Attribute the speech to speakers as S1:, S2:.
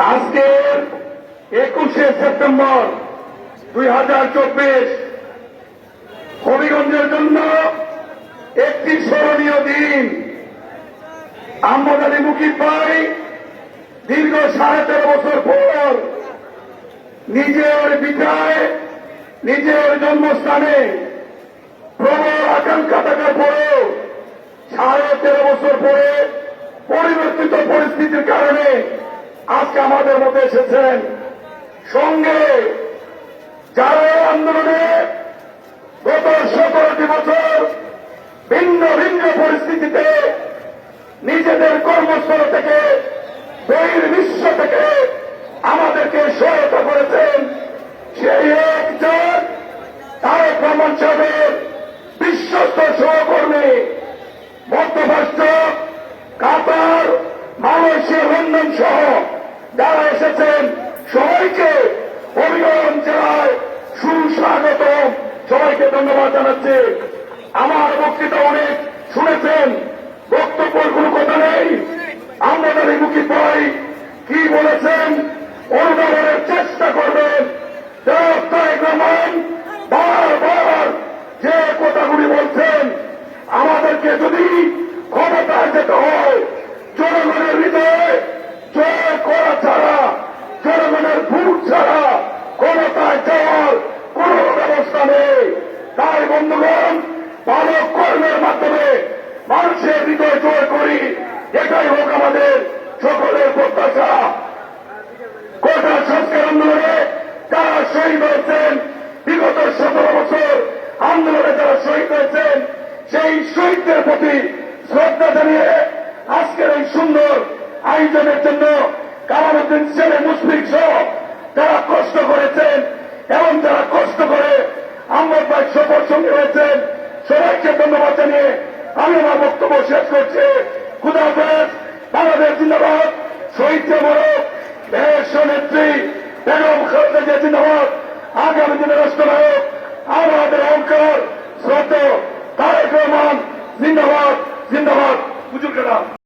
S1: আজকে 21শে সেপ্টেম্বর 2024 হবিগঞ্জের জন্য একটি স্মরণীয় দিন। আহমদ আলী মুকিব ভাই দীর্ঘ 13.5 বছর পর নিজের ভিটায় নিজের জন্মস্থানে প্রবল আকাঙ্ক্ষা থাকার পরেও 13.5 বছর পরে পরিবর্তিত পরিস্থিতির কারণে আজকে আমাদের মধ্যে এসেছেন। সঙ্গে যারা আন্দোলনে গত 17টি বছর ভিন্ন ভিন্ন পরিস্থিতিতে নিজেদের কর্মস্থল থেকে বহির্বিশ্ব থেকে আমাদেরকে সহায়তা করেছেন, সেই একজন তারেক রহমান সাহেবের বিশ্বস্ত সহকর্মী মধ্যপ্রাচ্য, কাতার, মালয়েশিয়া, লন্ডন সহ যারা এসেছেন সবাইকে হবিগঞ্জ জেলায় সুস্বাগত, সবাইকে ধন্যবাদ জানাচ্ছি। আমার বক্তৃতা অনেক শুনেছেন, বক্তব্যের কোনো কথা নেই। আহমদ আলী মুকিব ভাই কি বলেছেন অনুধাবনের চেষ্টা করবেন। তারেক রহমান বারবার যে কথাগুলি বলছেন, আমাদেরকে যদি ক্ষমতায় যেতে হয় জনগণের হৃদয়ে জয় করা ছাড়া, জনগণের ভোট ছাড়া ক্ষমতায় যাওয়ার কোন ব্যবস্থা নেই। তাই বন্ধুগণ, ভালো কর্মের মাধ্যমে মানুষের হৃদয় জয় করি, এটাই হোক আমাদের সকলের প্রত্যাশা। কোটা সংস্কার আন্দোলনে যারা শহীদ হয়েছেন, বিগত 17 বছর আন্দোলনে যারা শহীদ হয়েছেন, সেই শহীদদের প্রতি শ্রদ্ধা জানিয়ে আজকের এই সুন্দর আয়োজনের জন্য কামালউদ্দিন ছেলে মুশফিক সহ যারা কষ্ট করেছেন এবং যারা কষ্ট করে আহমদ ভাই সফর সঙ্গে হয়েছেন, সবাইকে ধন্যবাদ জানিয়ে আমি আমার বক্তব্য শেষ করছি। খুদা হাফেজ। বাংলাদেশ জিন্দাবাদ। শহীদ বড় দেশ নেত্রী বেগম খালেদা জিয়া জিন্দাবাদ। আগামী দিনের রাষ্ট্রনায়ক আমাদের অহংকার শ্রদ্ধা তারেক রহমান জিন্দাবাদ, জিন্দাবাদ। হুজুর কেরাম।